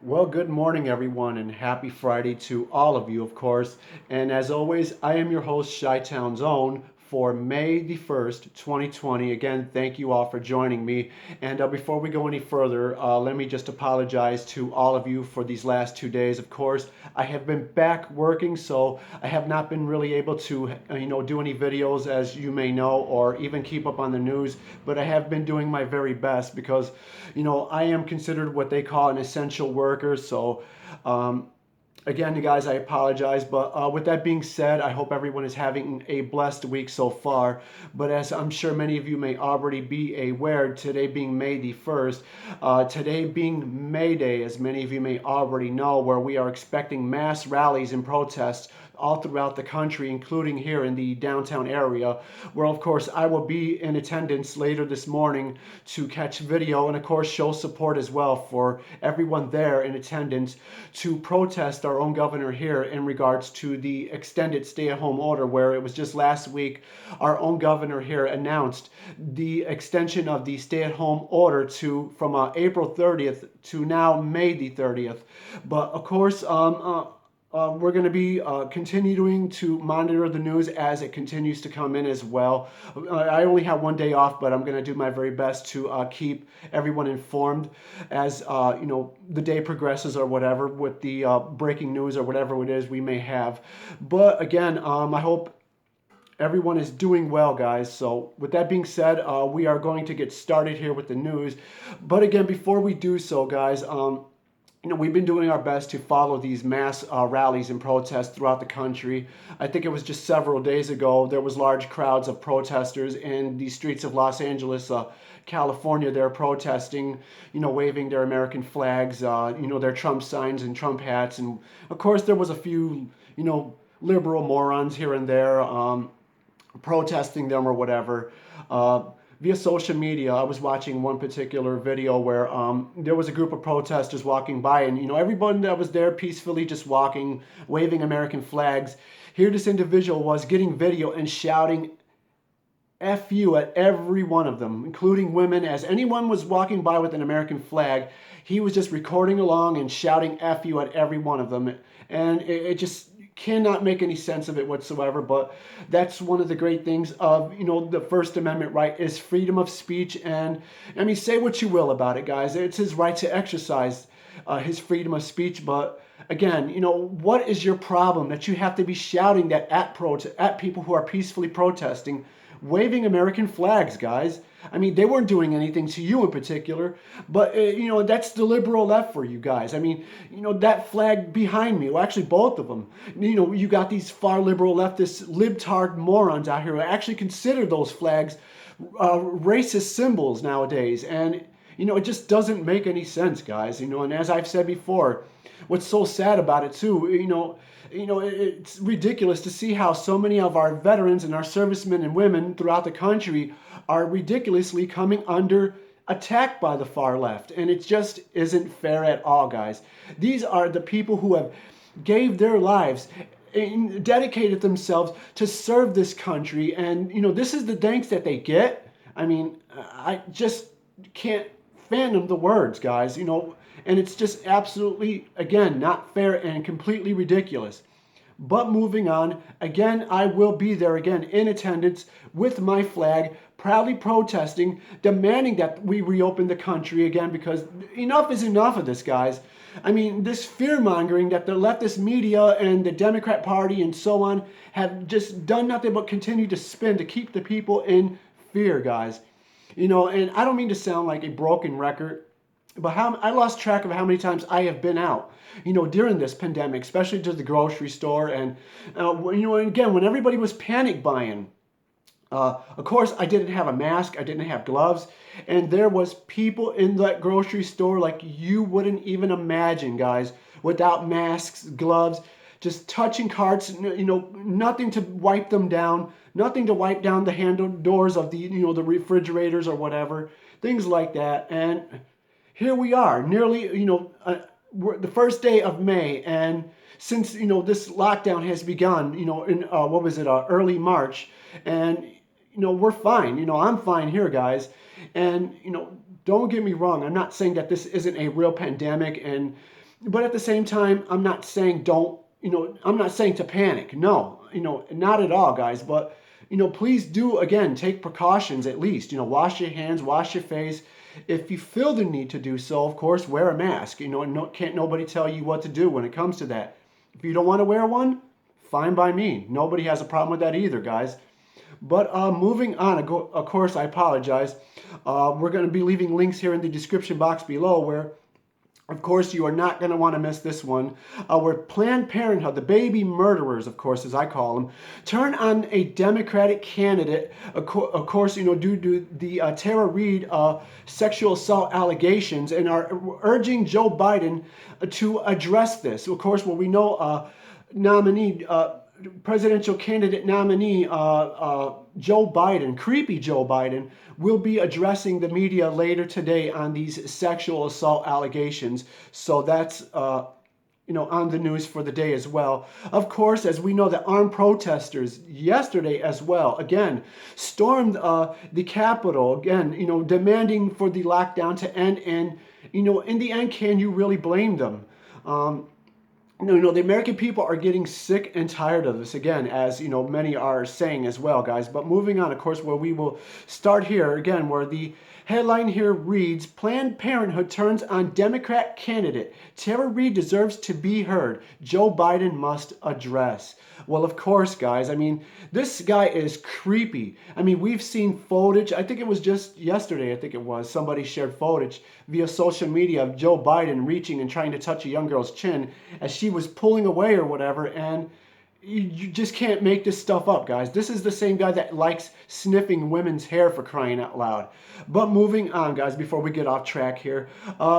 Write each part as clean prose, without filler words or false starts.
Well, good morning, everyone, and happy Friday to all of you, of course. And as always, I am your host, Chi-Town's Own, for May the 1st, 2020. Again, thank you all for joining me. And before we go any further, let me just apologize to all of you for these last 2 days. Of course, I have been back working, so I have not been really able to, do any videos, as you may know, or even keep up on the news. But I have been doing my very best because I am considered what they call an essential worker. So, um, again, you guys, I apologize. But with that being said, I hope everyone is having a blessed week so far. But as I'm sure many of you may already be aware, today being May the 1st, today being May Day, as many of you may already know, where we are expecting mass rallies and protests all throughout the country, including here in the downtown area, where of course I will be in attendance later this morning to catch video and of course show support as well for everyone there in attendance to protest our own governor here in regards to the extended stay-at-home order, where it was just last week our own governor here announced the extension of the stay-at-home order to from April 30th to now May the 30th. But of course, we're going to be continuing to monitor the news as it continues to come in as well. I only have one day off, but I'm going to do my very best to keep everyone informed as the day progresses or whatever with the breaking news or whatever it is we may have. But again, I hope everyone is doing well, guys. So with that being said, we are going to get started here with the news. But again, before we do so, guys, we've been doing our best to follow these mass rallies and protests throughout the country. I think it was just several days ago, there was large crowds of protesters in the streets of Los Angeles, California. They're protesting, waving their American flags, their Trump signs and Trump hats. And of course, there was a few, liberal morons here and there protesting them or whatever. Via social media, I was watching one particular video where there was a group of protesters walking by, and everyone that was there peacefully just walking, waving American flags. Here, this individual was getting video and shouting F you at every one of them, including women. As anyone was walking by with an American flag, he was just recording along and shouting F you at every one of them. And it just cannot make any sense of it whatsoever. But that's one of the great things of, the First Amendment right is freedom of speech. And I mean, say what you will about it, guys. It's his right to exercise his freedom of speech. But again, what is your problem that you have to be shouting that at people who are peacefully protesting, waving American flags, guys? I mean, they weren't doing anything to you in particular, but that's the liberal left for you guys. I mean, that flag behind me, well, actually both of them. You got these far liberal leftist libtard morons out here who actually consider those flags racist symbols nowadays, and it just doesn't make any sense, guys. And as I've said before, what's so sad about it too, it's ridiculous to see how so many of our veterans and our servicemen and women throughout the country are ridiculously coming under attack by the far left. And it just isn't fair at all, guys. These are the people who have gave their lives and dedicated themselves to serve this country. And, this is the thanks that they get. I mean, I just can't fathom the words, guys, and it's just absolutely, again, not fair and completely ridiculous. But moving on, again, I will be there again in attendance with my flag, proudly protesting, demanding that we reopen the country again, because enough is enough of this, guys. I mean, this fear-mongering that the leftist media and the Democrat Party and so on have just done nothing but continue to spin to keep the people in fear, guys. And I don't mean to sound like a broken record, but I lost track of how many times I have been out, during this pandemic, especially to the grocery store. And, and again, when everybody was panic buying, of course, I didn't have a mask, I didn't have gloves, and there was people in that grocery store like you wouldn't even imagine, guys, without masks, gloves, just touching carts, nothing to wipe them down, nothing to wipe down the handle doors of the refrigerators or whatever, things like that. And here we are, nearly, the first day of May, and since this lockdown has begun, in what was it, early March, and we're fine. I'm fine here, guys, and don't get me wrong. I'm not saying that this isn't a real pandemic, and But at the same time, I'm not saying don't, I'm not saying to panic. No, not at all, guys. But, please do, again, take precautions at least. Wash your hands, wash your face. If you feel the need to do so, of course, wear a mask. Can't nobody tell you what to do when it comes to that. If you don't want to wear one, fine by me. Nobody has a problem with that either, guys. But moving on, of course, I apologize. We're going to be leaving links here in the description box below where, of course, you are not going to want to miss this one. Where Planned Parenthood, the baby murderers, of course, as I call them, turn on a Democratic candidate, of course, due to the Tara Reade sexual assault allegations, and are urging Joe Biden to address this. Of course, well, we know nominee, presidential candidate nominee Joe Biden, creepy Joe Biden, will be addressing the media later today on these sexual assault allegations. So that's on the news for the day as well. Of course, as we know, the armed protesters yesterday as well, again, stormed the Capitol, again, demanding for the lockdown to end. And, in the end, can you really blame them? The American people are getting sick and tired of this, again, as many are saying as well, guys. But moving on, of course, where we will start here again, where the headline here reads: Planned Parenthood turns on Democrat candidate. Tara Reade deserves to be heard. Joe Biden must address. Well, of course, guys. I mean, this guy is creepy. I mean, we've seen footage. I think it was just yesterday, somebody shared footage via social media of Joe Biden reaching and trying to touch a young girl's chin as she was pulling away or whatever. And you just can't make this stuff up, guys. This is the same guy that likes sniffing women's hair, for crying out loud. But moving on, guys, before we get off track here.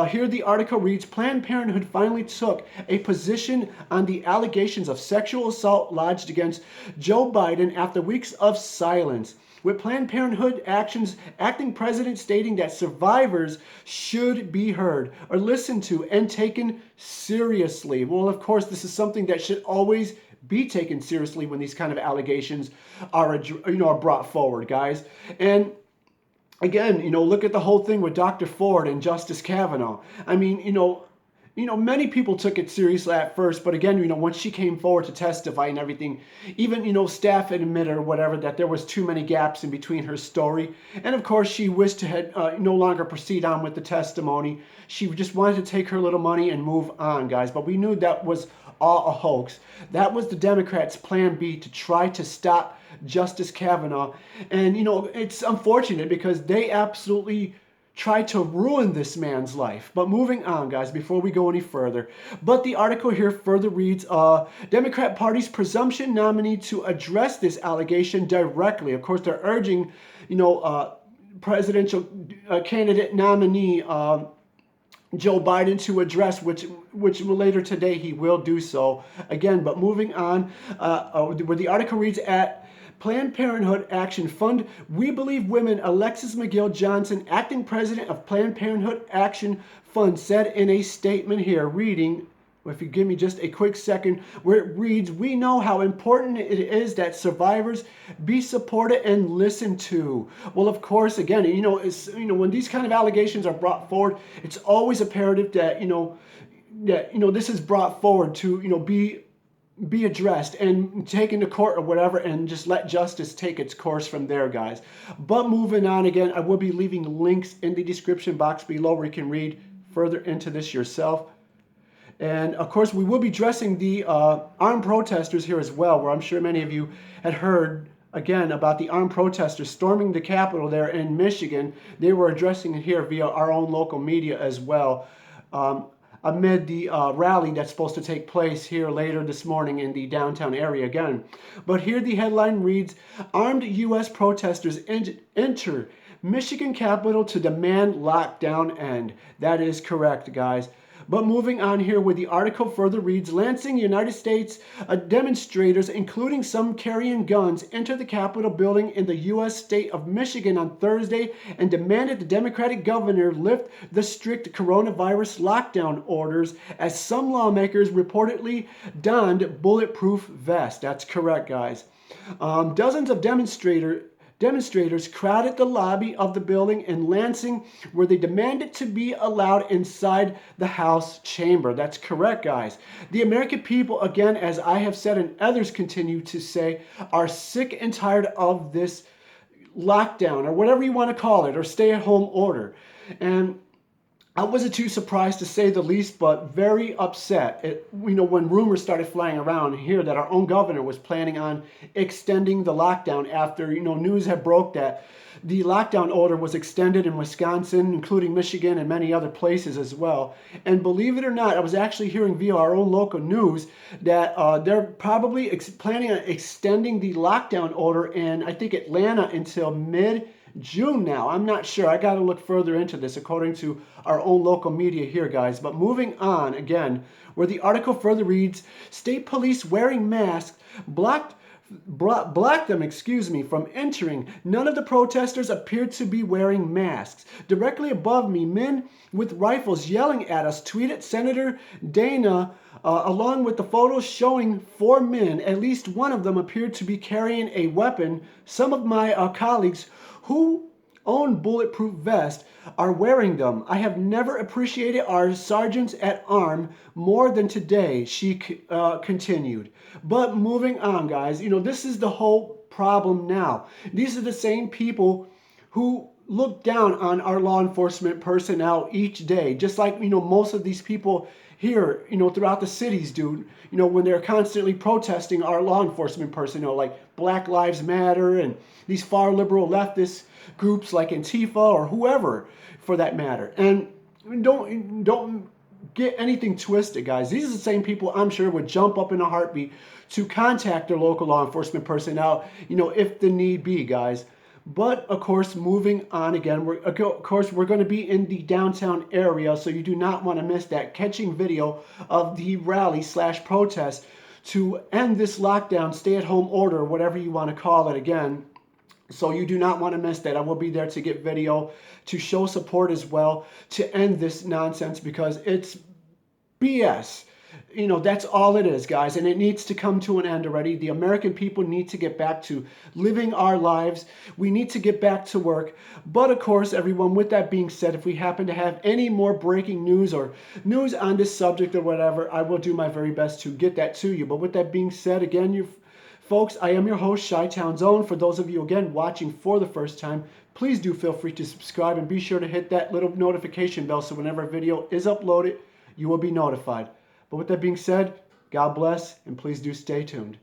Here the article reads: Planned Parenthood finally took a position on the allegations of sexual assault lodged against Joe Biden after weeks of silence, with Planned Parenthood acting president stating that survivors should be heard or listened to and taken seriously. Well, of course, this is something that should always be taken seriously when these kind of allegations are brought forward, guys. And again, look at the whole thing with Dr. Ford and Justice Kavanaugh. I mean, many people took it seriously at first, but again, once she came forward to testify and everything, even, staff admitted or whatever that there was too many gaps in between her story. And of course, she wished to no longer proceed on with the testimony. She just wanted to take her little money and move on, guys. But we knew that was all a hoax. That was the Democrats' plan B to try to stop Justice Kavanaugh. And, it's unfortunate because they absolutely tried to ruin this man's life. But moving on, guys, before we go any further. But the article here further reads, Democrat Party's presumption nominee to address this allegation directly. Of course, they're urging, presidential candidate nominee Joe Biden to address, which later today he will do so again. But moving on, where the article reads: at Planned Parenthood Action Fund, we believe women. Alexis McGill Johnson, acting president of Planned Parenthood Action Fund, said in a statement here, reading, if you give me just a quick second, where it reads: we know how important it is that survivors be supported and listened to. Well, of course, again, when these kind of allegations are brought forward, it's always imperative that, this is brought forward to, be addressed and taken to court or whatever, and just let justice take its course from there, guys. But moving on, again, I will be leaving links in the description box below where you can read further into this yourself. And of course, we will be addressing the armed protesters here as well, where I'm sure many of you had heard again about the armed protesters storming the Capitol there in Michigan. They were addressing it here via our own local media as well, amid the rally that's supposed to take place here later this morning in the downtown area again. But here the headline reads: armed U.S. protesters enter Michigan Capitol to demand lockdown end. That is correct, guys. But moving on here, where the article further reads: Lansing, United States, demonstrators, including some carrying guns, entered the Capitol building in the U.S. state of Michigan on Thursday and demanded the Democratic governor lift the strict coronavirus lockdown orders, as some lawmakers reportedly donned bulletproof vests. That's correct, guys. Dozens of demonstrators crowded the lobby of the building in Lansing, where they demanded to be allowed inside the House chamber. That's correct, guys. The American people, again, as I have said and others continue to say, are sick and tired of this lockdown, or whatever you want to call it, or stay-at-home order. And I wasn't too surprised, to say the least, but very upset. When rumors started flying around here that our own governor was planning on extending the lockdown after, news had broke that the lockdown order was extended in Wisconsin, including Michigan and many other places as well. And believe it or not, I was actually hearing via our own local news that they're probably planning on extending the lockdown order in, I think, Atlanta until mid-June now. I'm not sure. I got to look further into this according to our own local media here, guys. But moving on again, where the article further reads, state police wearing masks blocked them, from entering. None of the protesters appeared to be wearing masks. Directly above me, men with rifles yelling at us, tweeted Senator Dana, along with the photos showing 4 men. At least one of them appeared to be carrying a weapon. Some of my colleagues who own bulletproof vests are wearing them. I have never appreciated our sergeants at arms more than today, she continued. But moving on, guys, this is the whole problem now. These are the same people who look down on our law enforcement personnel each day, just like, most of these people here, throughout the cities do, when they're constantly protesting our law enforcement personnel, like Black Lives Matter and these far liberal leftist groups like Antifa or whoever for that matter. And don't get anything twisted, guys. These are the same people I'm sure would jump up in a heartbeat to contact their local law enforcement personnel, if the need be, guys. But of course, moving on again, we're going to be in the downtown area, so you do not want to miss that catching video of the rally/protest to end this lockdown, stay-at-home order, whatever you want to call it again. So you do not want to miss that. I will be there to get video, to show support as well, to end this nonsense, because it's BS. That's all it is, guys, and it needs to come to an end already. The American people need to get back to living our lives. We need to get back to work. But of course, everyone, with that being said, if we happen to have any more breaking news or news on this subject or whatever, I will do my very best to get that to you. But with that being said, again, folks, I am your host, Chi-Town Zone. For those of you, again, watching for the first time, please do feel free to subscribe and be sure to hit that little notification bell so whenever a video is uploaded, you will be notified. But with that being said, God bless, and please do stay tuned.